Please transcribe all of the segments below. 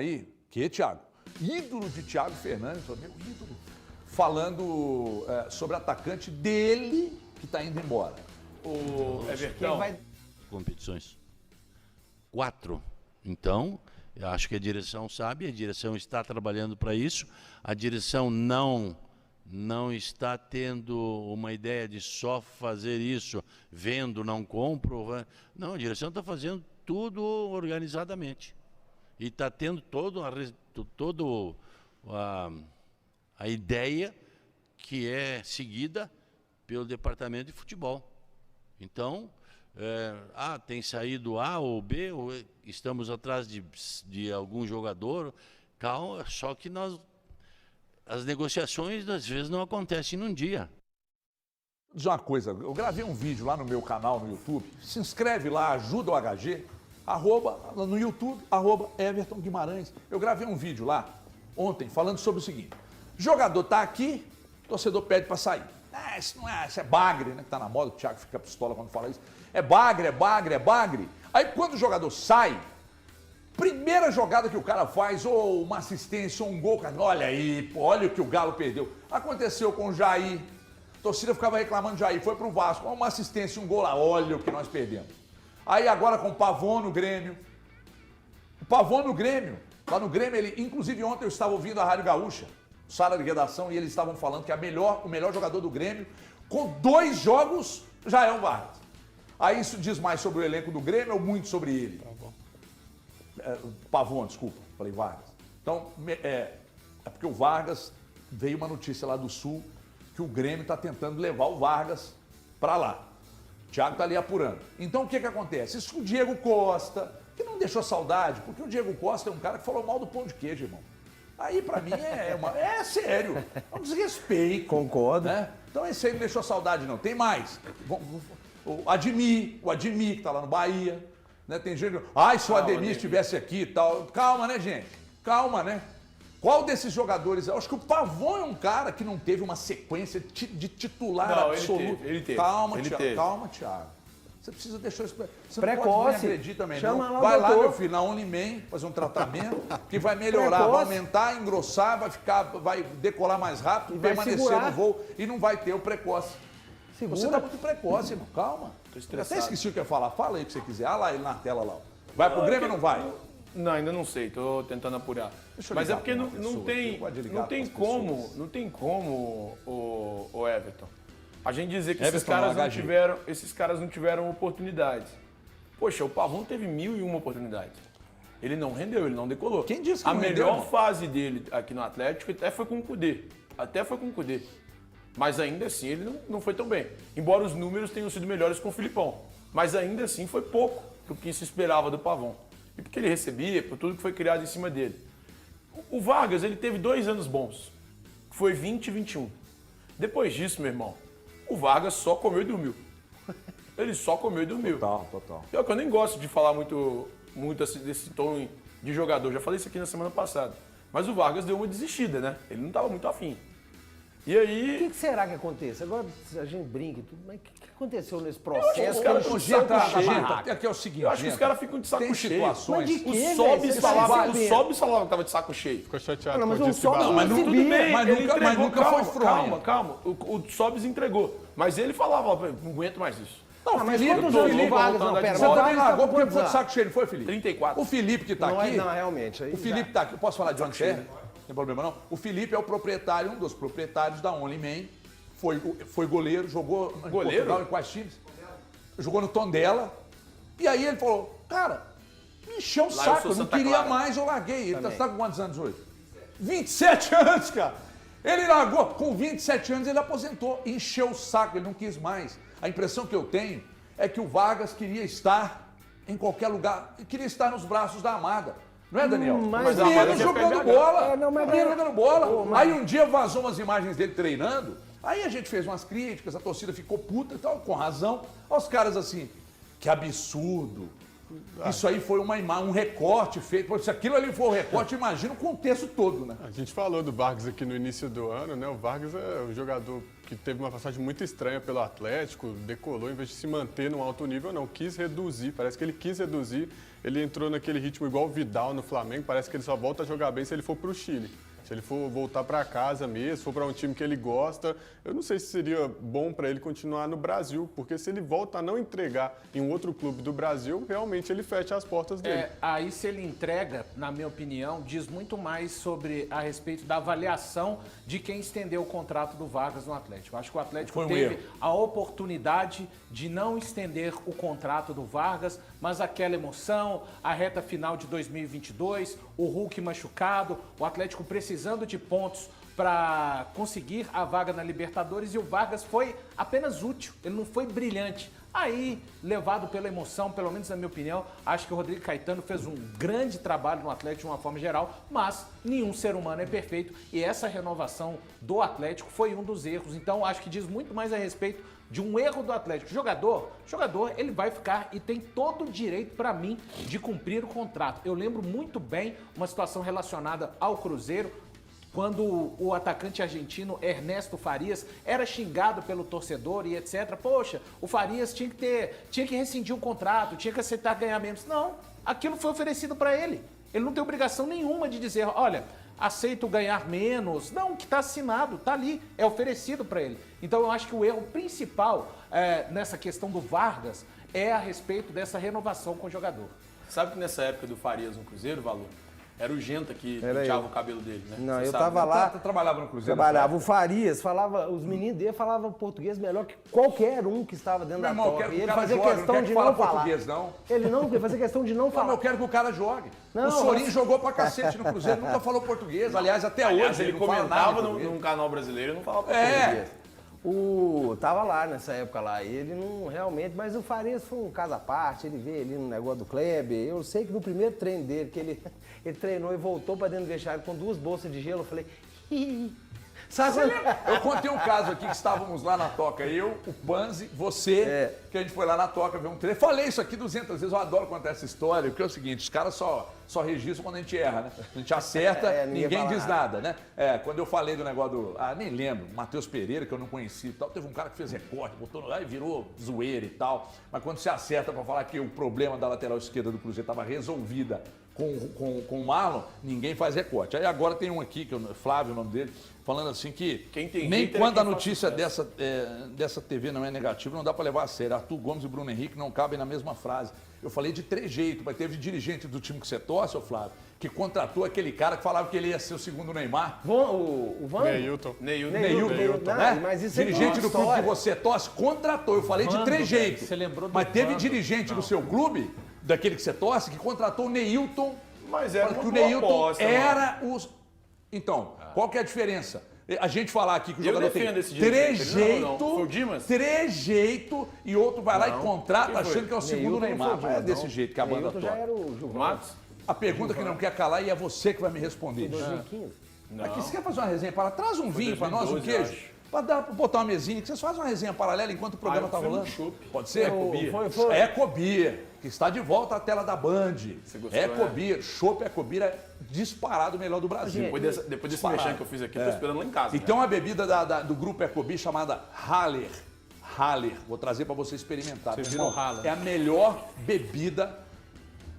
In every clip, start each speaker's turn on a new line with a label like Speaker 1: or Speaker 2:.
Speaker 1: Aí, que, Thiago? Ídolo de Thiago Fernandes, meu ídolo. Falando sobre atacante dele que está indo embora.
Speaker 2: O Everton.
Speaker 3: Competições. 4. Então, eu acho que a direção sabe, a direção está trabalhando para isso. A direção não está tendo uma ideia de só fazer isso, vendo, não compro. Não, a direção está fazendo tudo organizadamente. E está tendo toda a ideia que é seguida pelo departamento de futebol. Então, tem saído A ou B, ou estamos atrás de algum jogador, calma, só que as negociações às vezes não acontecem num dia.
Speaker 1: Vou dizer uma coisa, eu gravei um vídeo lá no meu canal no YouTube, se inscreve lá, ajuda o HG, no YouTube, @Everton Guimarães. Eu gravei um vídeo lá ontem falando sobre o seguinte, jogador tá aqui, torcedor pede para sair. Isso é bagre, né? Que tá na moda, o Thiago fica pistola quando fala isso. É bagre. Aí quando o jogador sai, primeira jogada que o cara faz, ou uma assistência, ou um gol, cara, olha aí, pô, olha o que o Galo perdeu. Aconteceu com o Jair, a torcida ficava reclamando do Jair, foi pro Vasco, uma assistência, um gol lá, olha o que nós perdemos. Aí agora com o Pavon no Grêmio. O Pavon no Grêmio, lá no Grêmio, ele, inclusive ontem eu estava ouvindo a Rádio Gaúcha, sala de redação, e eles estavam falando que o melhor jogador do Grêmio, com 2 jogos, já é o Vargas. Aí isso diz mais sobre o elenco do Grêmio ou muito sobre ele? Pavon, desculpa, falei Vargas. Então, é porque o Vargas, veio uma notícia lá do Sul, que o Grêmio está tentando levar o Vargas para lá. O Thiago está ali apurando. Então, o que acontece? Isso com o Diego Costa, que não deixou saudade, porque o Diego Costa é um cara que falou mal do pão de queijo, irmão. Aí, pra mim, é sério. É um desrespeito.
Speaker 4: Concordo.
Speaker 1: Né? Então, esse aí não deixou saudade, não. Tem mais. O Ademir, que tá lá no Bahia. Né? Tem gente que... se o Ademir estivesse aqui e tal. Calma, né, gente? Calma, né? Qual desses jogadores... Eu acho que o Pavon é um cara que não teve uma sequência de titular absoluto.
Speaker 2: Ele teve.
Speaker 1: Calma, Thiago. Você precisa deixar isso... Você
Speaker 4: Precoce.
Speaker 1: não pode me agredir também,
Speaker 4: Chama
Speaker 1: não.
Speaker 4: lá o
Speaker 1: Vai lá,
Speaker 4: doutor.
Speaker 1: meu filho, na Unimed, fazer um tratamento que vai melhorar, vai aumentar, engrossar, vai decolar mais rápido,
Speaker 4: E vai
Speaker 1: permanecer
Speaker 4: segurar.
Speaker 1: no voo e não vai ter o precoce.
Speaker 4: Segura.
Speaker 1: Você tá muito precoce, irmão. Calma.
Speaker 2: Tô
Speaker 1: Eu
Speaker 2: estressado.
Speaker 1: até esqueci o que eu ia falar. Fala aí o que você quiser. Olha lá ele na tela lá. Vai pro Grêmio ou não vai?
Speaker 2: Não, ainda não sei, tô tentando apurar.
Speaker 1: Deixa eu
Speaker 2: Mas é
Speaker 1: ligar
Speaker 2: porque
Speaker 1: pra
Speaker 2: não,
Speaker 1: uma pessoa
Speaker 2: não
Speaker 1: aqui,
Speaker 2: tem,
Speaker 1: pode ligar
Speaker 2: não tem
Speaker 1: pras
Speaker 2: como,
Speaker 1: pessoas.
Speaker 2: não tem como o Everton. A gente dizer que
Speaker 1: Everton não, HG.
Speaker 2: esses caras não tiveram oportunidades. Poxa, o Pavon teve 1001 oportunidades. Ele não rendeu, ele não decolou.
Speaker 1: Quem disse que
Speaker 2: a
Speaker 1: não rendeu,
Speaker 2: melhor
Speaker 1: irmão?
Speaker 2: fase dele aqui no Atlético até foi com o Kudê. Mas ainda assim ele não foi tão bem. Embora os números tenham sido melhores com o Filipão. Mas ainda assim foi pouco do que se esperava do Pavon. E porque ele recebia, por tudo que foi criado em cima dele. O Vargas, ele teve 2 anos bons. Foi 20 e 21. Depois disso, meu irmão, o Vargas só comeu e dormiu. Ele só comeu e dormiu.
Speaker 1: Total.
Speaker 2: Eu nem gosto de falar muito desse tom de jogador. Já falei isso aqui na semana passada. Mas o Vargas deu uma desistida, né? Ele não estava muito afim. E aí...
Speaker 4: O que será que acontece? Agora a gente brinca e tudo, mas o que aconteceu nesse processo?
Speaker 2: os caras
Speaker 4: Ele
Speaker 2: ficam de saco
Speaker 4: chutou
Speaker 2: cheio.
Speaker 4: a barraca?
Speaker 1: Aqui é o seguinte,
Speaker 2: Eu acho que os caras ficam de saco
Speaker 1: tem
Speaker 2: cheio.
Speaker 1: situações...
Speaker 4: Mas de quê,
Speaker 2: O
Speaker 4: velho?
Speaker 2: Sobis
Speaker 4: Você
Speaker 2: falava,
Speaker 4: sabe
Speaker 2: que tava de saco cheio.
Speaker 5: Ficou chateado
Speaker 4: Não, mas
Speaker 5: com
Speaker 4: não
Speaker 5: disse
Speaker 4: só-
Speaker 5: balão.
Speaker 4: não,
Speaker 1: mas
Speaker 4: Tudo
Speaker 1: nunca,
Speaker 4: bem,
Speaker 1: mas
Speaker 2: ele
Speaker 1: nunca, mas
Speaker 2: entregou.
Speaker 1: nunca foi fronha.
Speaker 2: Calma. O Sobis entregou. Mas ele falava, ó, não aguento mais isso.
Speaker 1: Não,
Speaker 4: Ah, mas
Speaker 1: Felipe,
Speaker 4: quantos
Speaker 1: o
Speaker 4: anos
Speaker 1: Felipe,
Speaker 4: o Vargas? Não,
Speaker 2: voltando
Speaker 4: pera,
Speaker 2: aqui,
Speaker 1: você
Speaker 4: o
Speaker 1: também
Speaker 4: Vargas tá
Speaker 1: largou
Speaker 4: com
Speaker 1: porque
Speaker 4: quantos
Speaker 1: foi de
Speaker 4: anos?
Speaker 1: saco cheio, não foi, Felipe?
Speaker 2: 34.
Speaker 1: O Felipe que tá
Speaker 4: Não,
Speaker 1: aqui...
Speaker 4: não, realmente. Aí
Speaker 1: O Felipe tá aqui, posso falar de onde você é? Não tem problema não. O Felipe é o proprietário, um dos proprietários da Only Man. Foi goleiro, jogou em
Speaker 2: Goleiro?
Speaker 1: Portugal em quais times? Jogou no Tondela. E aí ele falou, cara, me encheu o
Speaker 2: eu
Speaker 1: saco,
Speaker 2: sou
Speaker 1: eu não
Speaker 2: Santa
Speaker 1: queria
Speaker 2: Clara.
Speaker 1: mais, eu larguei. Ele
Speaker 4: Também.
Speaker 1: tá com quantos anos hoje? 27 anos, cara. Ele largou, com 27 anos ele aposentou, encheu o saco, ele não quis mais. A impressão que eu tenho é que o Vargas queria estar em qualquer lugar, queria estar nos braços da Amada. Não é, Daniel?
Speaker 4: mas
Speaker 2: a Amada
Speaker 1: Menos
Speaker 2: quer
Speaker 1: jogando
Speaker 2: pegar
Speaker 1: bola.
Speaker 4: não, mas
Speaker 1: Menos jogando bola.
Speaker 4: Pô, mas-
Speaker 1: Aí um dia vazou umas imagens dele treinando. Aí a gente fez umas críticas, a torcida ficou puta e tal, com razão. Olha os caras assim, que absurdo. Isso aí foi um recorte feito. Pô, se aquilo ali for um recorte, imagina o contexto todo, né?
Speaker 5: A gente falou do Vargas aqui no início do ano, né? O Vargas é um jogador que teve uma passagem muito estranha pelo Atlético, decolou, em vez de se manter num alto nível, não, quis reduzir, parece que ele quis reduzir ele entrou naquele ritmo igual o Vidal no Flamengo, parece que ele só volta a jogar bem se ele for pro Chile. Se ele for voltar para casa mesmo, se for para um time que ele gosta, eu não sei se seria bom para ele continuar no Brasil, porque se ele volta a não entregar em um outro clube do Brasil, realmente ele fecha as portas dele.
Speaker 6: Aí se ele entrega, na minha opinião, diz muito mais a respeito da avaliação de quem estendeu o contrato do Vargas no Atlético. Acho que o Atlético teve a oportunidade de não estender o contrato do Vargas, mas aquela emoção, a reta final de 2022, o Hulk machucado, o Atlético precisando de pontos para conseguir a vaga na Libertadores, e o Vargas foi apenas útil, ele não foi brilhante. Aí, levado pela emoção, pelo menos na minha opinião, acho que o Rodrigo Caetano fez um grande trabalho no Atlético de uma forma geral, mas nenhum ser humano é perfeito e essa renovação do Atlético foi um dos erros. Então, acho que diz muito mais a respeito de um erro do Atlético. Jogador, ele vai ficar e tem todo o direito, para mim, de cumprir o contrato. Eu lembro muito bem uma situação relacionada ao Cruzeiro, quando o atacante argentino Ernesto Farias era xingado pelo torcedor e etc. Poxa, o Farias tinha que rescindir o contrato, tinha que aceitar ganhar menos. Não, aquilo foi oferecido para ele. Ele não tem obrigação nenhuma de dizer, olha, aceito ganhar menos. Não, o que está assinado, está ali, é oferecido para ele. Então eu acho que o erro principal nessa questão do Vargas é a respeito dessa renovação com o jogador.
Speaker 2: Sabe que nessa época do Farias no Cruzeiro, Valor, era o Genta que penteava o cabelo dele, né?
Speaker 4: Não,
Speaker 2: Você
Speaker 4: eu
Speaker 2: sabe,
Speaker 4: tava
Speaker 2: né?
Speaker 4: lá.
Speaker 1: Você trabalhava no Cruzeiro?
Speaker 4: Trabalhava. O Farias falava, os meninos dele falavam português melhor que qualquer um que estava dentro
Speaker 1: Meu
Speaker 4: da
Speaker 1: irmão, eu
Speaker 4: toca.
Speaker 1: quero
Speaker 4: E
Speaker 1: que o
Speaker 4: ele
Speaker 1: cara
Speaker 4: fazia
Speaker 1: jogue, não
Speaker 4: questão
Speaker 1: quero
Speaker 4: de
Speaker 1: que fala
Speaker 4: não falar.
Speaker 1: português, não.
Speaker 4: Ele fazia questão de não
Speaker 1: Não,
Speaker 4: falar.
Speaker 1: eu quero que o cara jogue.
Speaker 4: Não,
Speaker 1: o Sorin
Speaker 4: mas-
Speaker 1: jogou pra cacete no Cruzeiro, nunca falou português. Aliás, até
Speaker 2: Aliás,
Speaker 1: hoje
Speaker 2: ele
Speaker 1: não fala nada
Speaker 2: comentava
Speaker 1: de português.
Speaker 2: num canal brasileiro e não falava
Speaker 1: É.
Speaker 2: português.
Speaker 4: Tava lá nessa época lá, ele não realmente, mas o Farias foi um caso à parte, ele veio ali no negócio do Kleber. Eu sei que no primeiro treino dele, que ele treinou e voltou pra dentro do vestiário com 2 bolsas de gelo, eu falei, "Ih". Sabe quando...
Speaker 1: Eu contei um caso aqui que estávamos lá na toca, eu, o Panzi, você, que a gente foi lá na toca ver um treino. Falei isso aqui 200 vezes, eu adoro contar essa história, porque é o seguinte, os caras só registram quando a gente erra, né? A gente acerta, ninguém diz nada, né? Quando eu falei do negócio do, nem lembro, Matheus Pereira, que eu não conhecia e tal, teve um cara que fez recorte, botou lá e virou zoeira e tal, mas quando você acerta pra falar que o problema da lateral esquerda do Cruzeiro estava resolvida com o Marlon, ninguém faz recorte. Aí agora tem um aqui, que Flávio, o nome dele, falando assim que
Speaker 2: Quem tem
Speaker 1: nem
Speaker 2: hater é
Speaker 1: quando
Speaker 2: quem
Speaker 1: a
Speaker 2: faz
Speaker 1: notícia
Speaker 2: sucesso.
Speaker 1: dessa TV não é negativa, não dá para levar a sério. Arthur Gomes e Bruno Henrique não cabem na mesma frase. Eu falei de trejeitos, mas teve dirigente do time que você torce, ô Flávio, que contratou aquele cara que falava que ele ia ser o segundo Neymar.
Speaker 4: O Vando?
Speaker 5: Neilton.
Speaker 1: Neilton,
Speaker 4: Não,
Speaker 1: né?
Speaker 4: mas isso é
Speaker 1: Dirigente
Speaker 4: uma
Speaker 1: do clube que
Speaker 4: história.
Speaker 1: você torce, contratou. Eu falei de
Speaker 6: Vando,
Speaker 1: trejeitos.
Speaker 6: velho, você lembrou do
Speaker 1: Mas teve
Speaker 6: Vando?
Speaker 1: dirigente do seu clube, daquele que você torce, que contratou o Neilton.
Speaker 2: Mas era
Speaker 1: que
Speaker 2: uma
Speaker 1: o
Speaker 2: boa
Speaker 1: Neilton
Speaker 2: aposta,
Speaker 1: era os... Então, qual que é a diferença? A gente falar aqui que o
Speaker 2: Eu
Speaker 1: jogador tem
Speaker 2: defendo esse dirigente.
Speaker 1: trejeito,
Speaker 2: Não. Foi o Dimas?
Speaker 1: trejeito, e outro vai lá e contrata
Speaker 2: Quem foi?
Speaker 1: achando que é o segundo
Speaker 4: Neilton não
Speaker 1: Neymar.
Speaker 4: foi o
Speaker 1: Mas é
Speaker 4: Dimas,
Speaker 1: desse
Speaker 4: não.
Speaker 1: jeito que a banda
Speaker 4: Neilton já
Speaker 1: toca.
Speaker 4: era o Gilvan.
Speaker 2: Matos?
Speaker 1: A pergunta que não quer calar e é você que vai me responder.
Speaker 4: 2015.
Speaker 1: Aqui, você quer fazer uma resenha para trás um vinho para nós, um
Speaker 2: 2012, eu
Speaker 1: queijo? Para botar uma mesinha, que vocês fazem uma resenha paralela enquanto o programa
Speaker 2: eu
Speaker 1: está
Speaker 2: fui no
Speaker 1: rolando.
Speaker 2: chopp.
Speaker 1: Pode ser?
Speaker 2: Ecobia.
Speaker 4: Foi.
Speaker 1: Ecobia, que está de volta à tela da Band.
Speaker 2: gostou,
Speaker 1: Ecobia, chopp Ecobia é disparado o melhor do Brasil.
Speaker 2: Depois desse
Speaker 1: Disparado.
Speaker 2: mexão que eu fiz aqui, tô esperando lá em casa.
Speaker 1: E tem uma bebida do grupo Ecobia chamada Haller. Haller. Vou trazer para você experimentar.
Speaker 6: Vocês
Speaker 1: Meu irmão,
Speaker 6: viram Haller?
Speaker 1: é a melhor bebida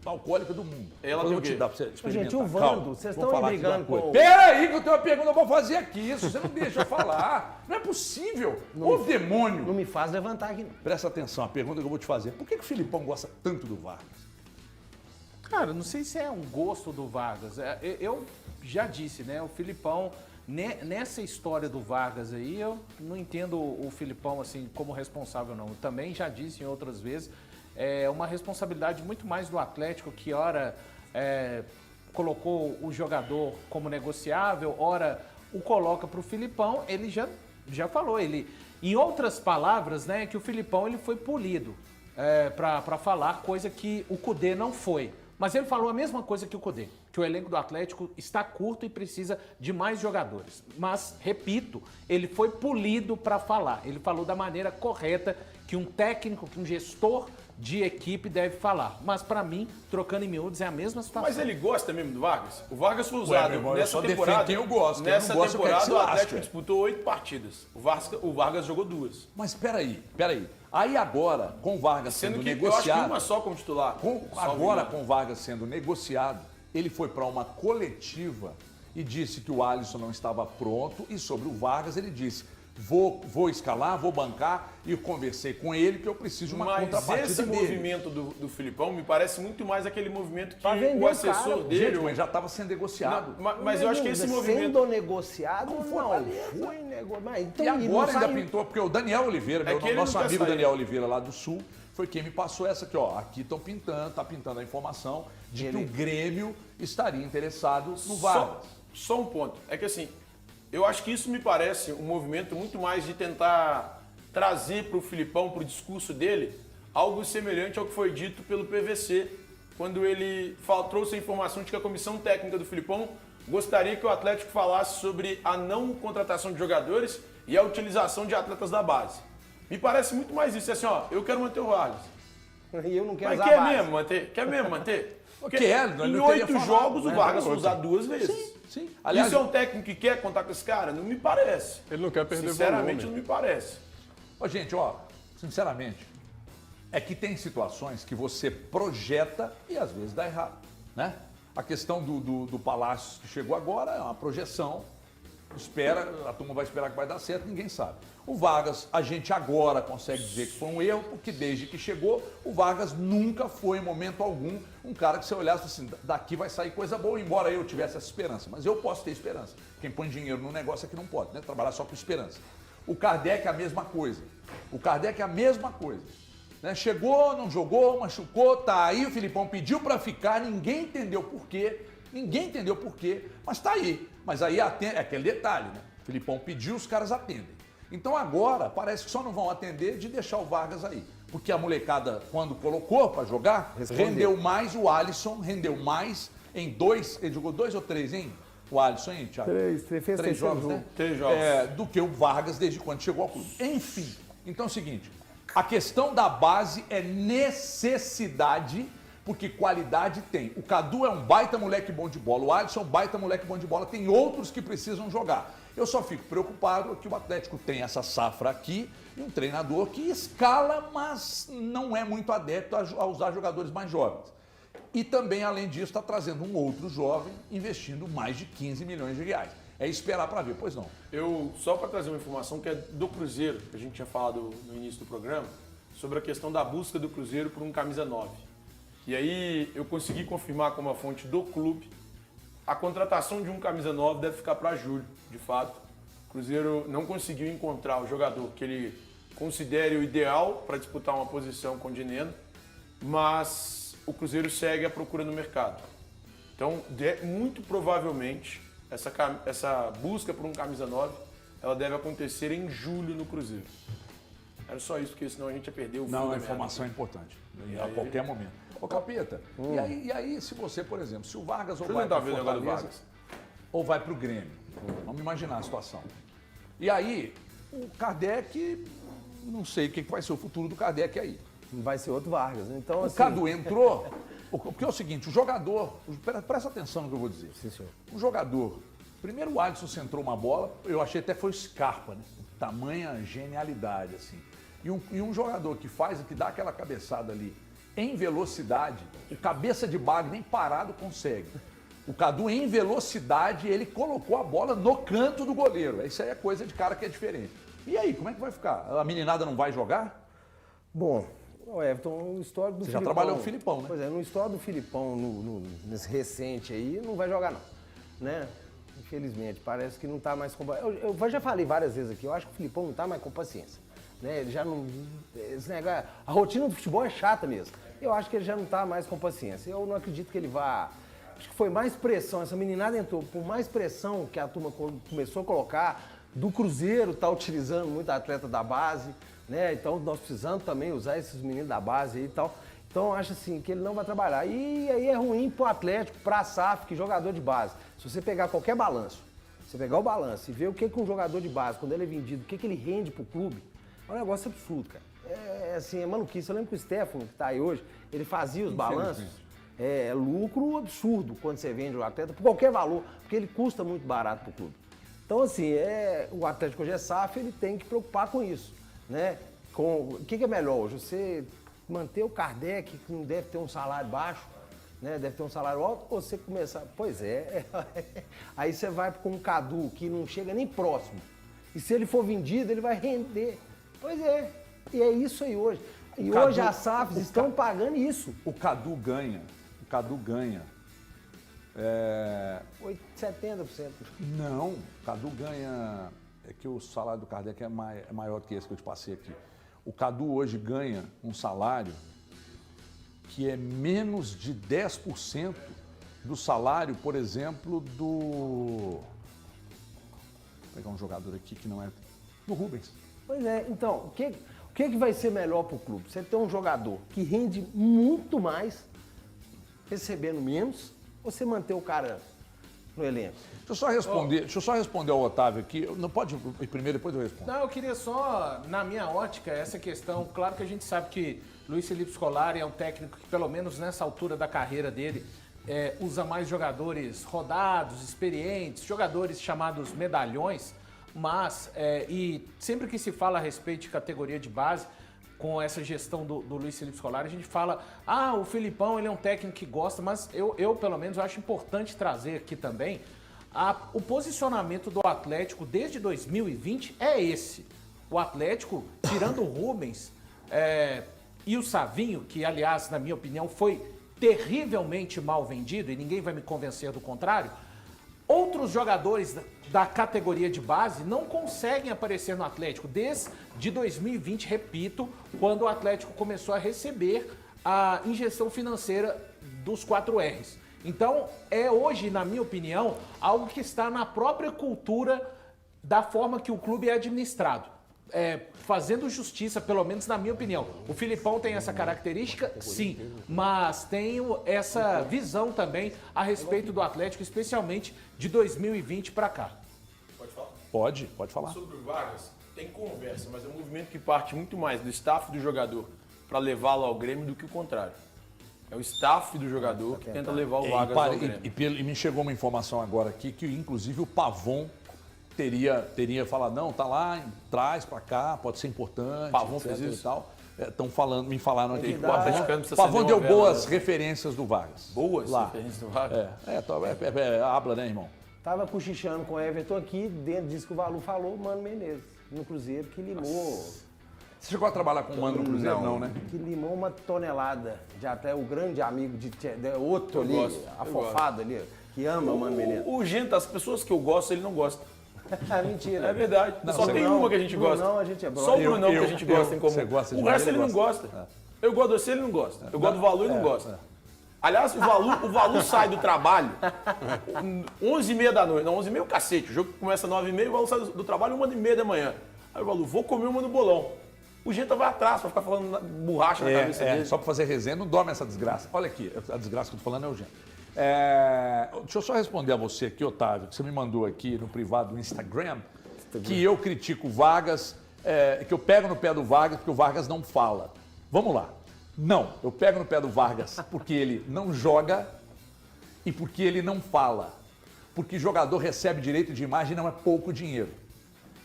Speaker 1: alcoólica do mundo.
Speaker 2: Ela
Speaker 1: Depois eu
Speaker 2: tem
Speaker 1: vou
Speaker 2: o
Speaker 1: te
Speaker 2: quê?
Speaker 1: dar pra você experimentar.
Speaker 4: Gente, o
Speaker 1: Calma,
Speaker 4: Vando, vocês
Speaker 1: vou
Speaker 4: estão
Speaker 1: falar
Speaker 4: aí
Speaker 1: aqui de uma
Speaker 4: brigando
Speaker 1: coisa.
Speaker 4: com o-
Speaker 1: Peraí que eu tenho uma pergunta pra fazer aqui. Isso, você não deixa eu falar. Não é possível. Ô demônio.
Speaker 4: Não me faz levantar aqui, não.
Speaker 1: Presta atenção, a pergunta que eu vou te fazer. Por que o Filipão gosta tanto do Vargas?
Speaker 6: Cara, não sei se é um gosto do Vargas. Eu já disse, né? O Filipão, nessa história do Vargas aí, eu não entendo o Filipão assim como responsável, não. Eu também já disse em outras vezes, é uma responsabilidade muito mais do Atlético, que ora colocou o jogador como negociável, ora o coloca para o Filipão. Ele já falou, em outras palavras, né, que o Filipão ele foi polido para falar coisa que o Cudê não foi. Mas ele falou a mesma coisa que o Cudê, que o elenco do Atlético está curto e precisa de mais jogadores. Mas, repito, ele foi polido para falar. Ele falou da maneira correta que um técnico, que um gestor de equipe deve falar. Mas para mim, trocando em miúdos, é a mesma situação.
Speaker 2: Mas ele gosta mesmo do Vargas? O Vargas foi usado
Speaker 1: meu irmão, eu
Speaker 2: nessa
Speaker 1: só
Speaker 2: temporada.
Speaker 1: defendo quem eu gosto. Quem eu
Speaker 2: Nessa
Speaker 1: não gosto, eu quero que
Speaker 2: temporada,
Speaker 1: se
Speaker 2: o
Speaker 1: lasque,
Speaker 2: Atlético
Speaker 1: velho.
Speaker 2: disputou 8 partidas. O Vargas jogou 2.
Speaker 1: Mas peraí. Aí agora, com o Vargas
Speaker 2: Sendo
Speaker 1: sendo
Speaker 2: que eu acho que
Speaker 1: negociado...
Speaker 2: uma só como titular.
Speaker 1: Agora, com o Vargas sendo negociado, ele foi para uma coletiva e disse que o Alisson não estava pronto. E sobre o Vargas, ele disse: vou escalar, vou bancar. E eu conversei com ele que eu preciso de uma
Speaker 2: Mas
Speaker 1: contrapartida
Speaker 2: esse
Speaker 1: dele.
Speaker 2: movimento do Filipão me parece muito mais aquele movimento que
Speaker 4: Pra vender
Speaker 2: o
Speaker 4: o
Speaker 2: assessor
Speaker 4: cara.
Speaker 2: dele...
Speaker 1: Gente, mas já estava sendo negociado.
Speaker 2: Mas eu acho que esse movimento...
Speaker 4: Sendo negociado,
Speaker 1: Com
Speaker 4: não
Speaker 1: Fortaleza.
Speaker 4: foi negociado. Então,
Speaker 1: E agora
Speaker 4: não
Speaker 1: ainda
Speaker 4: saiu.
Speaker 1: pintou, porque o Daniel Oliveira,
Speaker 2: É que ele
Speaker 1: nosso
Speaker 2: não quer
Speaker 1: amigo
Speaker 2: sair.
Speaker 1: Daniel Oliveira lá do Sul, foi quem me passou essa aqui, ó. Aqui estão pintando, tá pintando a informação de que o Grêmio estaria interessado no Vargas.
Speaker 2: Só um ponto. É que assim, eu acho que isso me parece um movimento muito mais de tentar trazer para o Filipão, para o discurso dele, algo semelhante ao que foi dito pelo PVC, quando ele trouxe a informação de que a comissão técnica do Filipão gostaria que o Atlético falasse sobre a não contratação de jogadores e a utilização de atletas da base. Me parece muito mais isso. É assim, ó, eu quero manter o Vargas.
Speaker 4: E eu não quero
Speaker 2: Mas
Speaker 4: usar
Speaker 2: quer
Speaker 4: base.
Speaker 2: mesmo manter? Quer mesmo manter? Porque
Speaker 1: Quero, ele
Speaker 2: em
Speaker 1: não teria
Speaker 2: 8
Speaker 1: falado,
Speaker 2: jogos
Speaker 1: né?
Speaker 2: o Vargas foi usado 2 vezes.
Speaker 1: Sim. Aliás,
Speaker 2: Isso é um técnico que quer contar com esse cara? Não me parece.
Speaker 5: Ele não quer perder
Speaker 2: Sinceramente,
Speaker 5: volume.
Speaker 2: não me parece.
Speaker 1: Ó, gente, ó, sinceramente, é que tem situações que você projeta e às vezes dá errado, né? A questão do Palácio que chegou agora é uma projeção, a turma vai esperar que vai dar certo, ninguém sabe. O Vargas, a gente agora consegue dizer que foi um erro, porque desde que chegou, o Vargas nunca foi, em momento algum, um cara que você olhasse assim, daqui vai sair coisa boa, embora eu tivesse essa esperança. Mas eu posso ter esperança. Quem põe dinheiro no negócio aqui não pode, né? Trabalhar só com esperança. O Kardec é a mesma coisa. Né? Chegou, não jogou, machucou, tá aí, o Filipão pediu para ficar, ninguém entendeu por quê, mas tá aí. Mas aí é aquele detalhe, né? O Filipão pediu, os caras atendem. Então agora parece que só não vão atender de deixar o Vargas aí. Porque a molecada, quando colocou para jogar, rendeu mais, o Alisson rendeu mais em 2, ele jogou 2 ou 3, hein? O Alisson, hein, Thiago?
Speaker 4: 3
Speaker 1: jogos, né?
Speaker 2: 3 jogos.
Speaker 1: Do que o Vargas desde quando chegou ao clube. Enfim, então é o seguinte, a questão da base é necessidade, porque qualidade tem. O Cadu é um baita moleque bom de bola, o Alisson é um baita moleque bom de bola, tem outros que precisam jogar. Eu só fico preocupado que o Atlético tem essa safra aqui e um treinador que escala, mas não é muito adepto a usar jogadores mais jovens. E também, além disso, está trazendo um outro jovem investindo mais de 15 milhões de reais. É esperar para ver, pois não.
Speaker 2: Só para trazer uma informação que é do Cruzeiro, que a gente tinha falado no início do programa, sobre a questão da busca do Cruzeiro por um camisa 9. E aí eu consegui confirmar com uma fonte do clube, a contratação de um camisa 9 deve ficar para julho, de fato. O Cruzeiro não conseguiu encontrar o jogador que ele considere o ideal para disputar uma posição com o Dineno, mas o Cruzeiro segue a procura no mercado. Então, muito provavelmente, essa busca por um camisa 9, ela deve acontecer em julho no Cruzeiro. Era só isso, porque senão a gente ia perder o fio
Speaker 1: Não,
Speaker 2: da
Speaker 1: a
Speaker 2: meada.
Speaker 1: informação é importante, a qualquer momento. Ô, Capeta, e aí se você, por exemplo, se o Vargas ou
Speaker 2: Deixa eu
Speaker 1: vai
Speaker 2: tentar
Speaker 1: para
Speaker 2: ver o negócio do
Speaker 1: Fortaleza
Speaker 2: Vargas.
Speaker 1: ou vai para o Grêmio, vamos imaginar a situação. E aí, o Kardec, não sei o que vai ser o futuro do Kardec aí.
Speaker 4: Vai ser outro Vargas. Então,
Speaker 1: O
Speaker 4: assim,
Speaker 1: Cadu entrou, porque é o seguinte, o jogador, presta atenção no que eu vou dizer.
Speaker 4: Sim, senhor.
Speaker 1: O jogador, primeiro o Alisson centrou uma bola, eu achei até foi o Scarpa, né? Tamanha genialidade, assim. E um jogador que que dá aquela cabeçada ali em velocidade, o cabeça de bag nem parado consegue. O Cadu, em velocidade, ele colocou a bola no canto do goleiro. Isso aí é coisa de cara que é diferente. E aí, como é que vai ficar? A meninada não vai jogar?
Speaker 4: Bom, o Everton, no histórico do
Speaker 1: Você já
Speaker 4: Filipão...
Speaker 1: trabalhou com o Filipão, né?
Speaker 4: Pois é, no histórico do Filipão, nesse recente aí, não vai jogar não, né? Infelizmente, parece que não está mais com... Eu já falei várias vezes aqui, eu acho que o Filipão não está mais com paciência. Né? Ele já não... Esse negócio, a rotina do futebol é chata mesmo. Eu acho que ele já não está mais com paciência. Eu não acredito que ele vá... Acho que foi mais pressão, essa meninada entrou por mais pressão que a turma começou a colocar, do Cruzeiro tá utilizando muito atleta da base, né? Então nós precisamos também usar esses meninos da base aí e tal. Então eu acho assim que ele não vai trabalhar. E aí é ruim pro Atlético, pra SAF, que jogador de base. Se você pegar qualquer balanço, você pegar o balanço e ver o que um jogador de base, quando ele é vendido, o que ele rende pro clube, é um negócio absurdo, cara. assim, é maluquice. Eu lembro que o Stefano, que está aí hoje, ele fazia os balanços. É lucro absurdo quando você vende o atleta, por qualquer valor, porque ele custa muito barato para o clube. Então, assim, o Atlético hoje é SAF, ele tem que preocupar com isso, né? O que é melhor hoje? Você manter o Kardec, que não deve ter um salário baixo, né? Deve ter um salário alto, ou você começar... Pois é. Aí você vai com um Cadu que não chega nem próximo. E se ele for vendido, ele vai render. Pois é. E é isso aí hoje. E
Speaker 1: Cadu,
Speaker 4: hoje as SAFs estão pagando isso.
Speaker 1: O Cadu ganha.
Speaker 4: 70%.
Speaker 1: Não, o Cadu ganha. É que o salário do Kardec é maior do que esse que eu te passei aqui. O Cadu hoje ganha um salário que é menos de 10% do salário, por exemplo, do. Vou pegar um jogador aqui que não é. Do Rubens.
Speaker 4: Pois é, então, o que vai ser melhor para o clube? Você ter um jogador que rende muito mais, recebendo menos, ou você manter o cara no elenco?
Speaker 1: Deixa eu só responder ao Otávio aqui. Não pode ir primeiro, depois eu respondo.
Speaker 6: Não, eu queria só, na minha ótica, essa questão. Claro que a gente sabe que Luiz Felipe Scolari é um técnico que, pelo menos nessa altura da carreira dele, usa mais jogadores rodados, experientes, jogadores chamados medalhões, mas, e sempre que se fala a respeito de categoria de base, com essa gestão do Luiz Felipe Scolari, a gente fala, o Filipão, ele é um técnico que gosta, mas eu pelo menos, acho importante trazer aqui também o posicionamento do Atlético desde 2020 é esse. O Atlético, tirando o Rubens e o Savinho, que, aliás, na minha opinião, foi terrivelmente mal vendido, e ninguém vai me convencer do contrário, outros jogadores da categoria de base não conseguem aparecer no Atlético desde 2020, repito, quando o Atlético começou a receber a injeção financeira dos 4 R's. Então, hoje, na minha opinião, algo que está na própria cultura da forma que o clube é administrado. Fazendo justiça, pelo menos na minha opinião. O Filipão tem essa característica, sim, mas tenho essa visão também a respeito do Atlético, especialmente de 2020 para cá.
Speaker 2: Pode falar?
Speaker 1: Pode falar.
Speaker 2: Sobre o Vargas, tem conversa, mas é um movimento que parte muito mais do staff do jogador para levá-lo ao Grêmio do que o contrário. É o staff do jogador que tenta levar o Vargas ao Grêmio.
Speaker 1: E me chegou uma informação agora aqui que, inclusive, o Pavon teria falado, não, tá lá, traz pra cá, pode ser importante,
Speaker 2: Pavon fez isso?
Speaker 1: e tal. Me falaram aqui que
Speaker 2: o
Speaker 1: Pavon deu boas referências do Vargas.
Speaker 2: Boas
Speaker 1: lá.
Speaker 2: referências do Vargas?
Speaker 1: Habla, né, irmão?
Speaker 4: Tava cochichando com o Everton aqui, dentro disso que o Valu falou, Mano Menezes, no Cruzeiro, que limou...
Speaker 1: Você chegou a trabalhar com o Mano no Cruzeiro? Não, né?
Speaker 4: Que limou uma tonelada de até o grande amigo de outro ali, afofado ali, que ama o Mano Menezes.
Speaker 2: O Genta, as pessoas que eu gosto, ele não gosta.
Speaker 4: Mentira.
Speaker 2: É verdade.
Speaker 4: Não,
Speaker 2: só tem uma que a gente gosta.
Speaker 4: Brunão, a gente é brother.
Speaker 2: Só o Brunão que a gente gosta em comum.
Speaker 1: Você gosta de
Speaker 2: o resto
Speaker 1: ele
Speaker 2: ele não gosta. Eu gosto de você, ele não gosta. Eu gosto do Valu, ele não gosta. Aliás, o Valu sai do trabalho 11h30 da noite. Não, 11h30 o cacete. O jogo começa 9h30, o Valu sai do trabalho 1h30 da manhã. Aí o Valu, vou comer uma no bolão. O Genta vai atrás pra ficar falando borracha na cabeça dele.
Speaker 1: Só pra fazer resenha, não dorme essa desgraça. Olha aqui, a desgraça que eu tô falando é o Genta. Deixa eu só responder a você aqui, Otávio, que você me mandou aqui no privado do Instagram, que eu critico o Vargas, que eu pego no pé do Vargas porque o Vargas não fala. Vamos lá. Não, eu pego no pé do Vargas porque ele não joga e porque ele não fala. Porque jogador recebe direito de imagem e não é pouco dinheiro.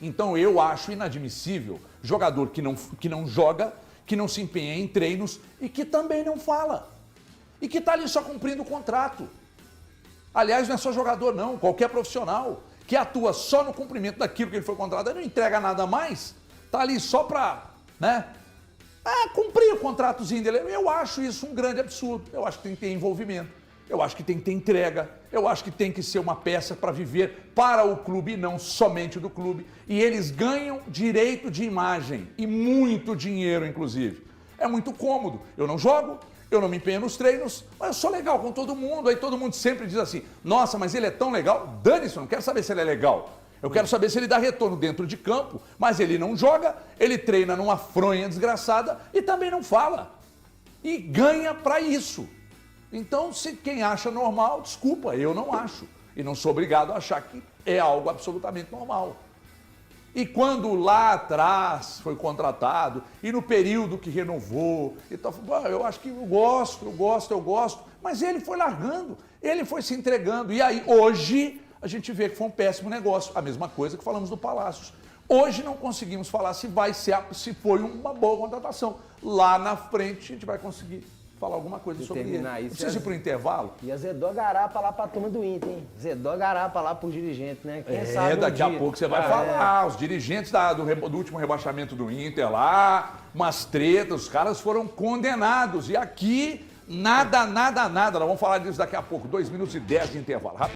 Speaker 1: Então eu acho inadmissível jogador que não joga, que não se empenha em treinos e que também não fala. E que está ali só cumprindo o contrato. Aliás, não é só jogador não, qualquer profissional que atua só no cumprimento daquilo que ele foi contratado, não entrega nada mais, está ali só para, cumprir o contratozinho dele. Eu acho isso um grande absurdo. Eu acho que tem que ter envolvimento. Eu acho que tem que ter entrega. Eu acho que tem que ser uma peça para viver para o clube e não somente do clube. E eles ganham direito de imagem e muito dinheiro, inclusive. É muito cômodo. Eu não jogo, eu não me empenho nos treinos, mas eu sou legal com todo mundo. Aí todo mundo sempre diz assim, nossa, mas ele é tão legal. Dane-se, eu não quero saber se ele é legal. Eu quero saber se ele dá retorno dentro de campo, mas ele não joga, ele treina numa fronha desgraçada e também não fala. E ganha para isso. Então, se quem acha normal, desculpa, eu não acho. E não sou obrigado a achar que é algo absolutamente normal. E quando lá atrás foi contratado, e no período que renovou, e tal, eu acho que eu gosto, mas ele foi largando, ele foi se entregando. E aí, hoje, a gente vê que foi um péssimo negócio. A mesma coisa que falamos do Palácios. Hoje não conseguimos falar se foi uma boa contratação. Lá na frente a gente vai conseguir falar alguma coisa sobre ele. Não precisa ir para o intervalo?
Speaker 4: E azedou a garapa lá pra turma do Inter, hein? Azedou a garapa lá pro dirigente, né? Quem sabe
Speaker 1: Daqui a pouco você vai falar. Os dirigentes do último rebaixamento do Inter lá, umas tretas, os caras foram condenados. E aqui, nada. Nós vamos falar disso daqui a pouco. 2 minutos e 10 de intervalo.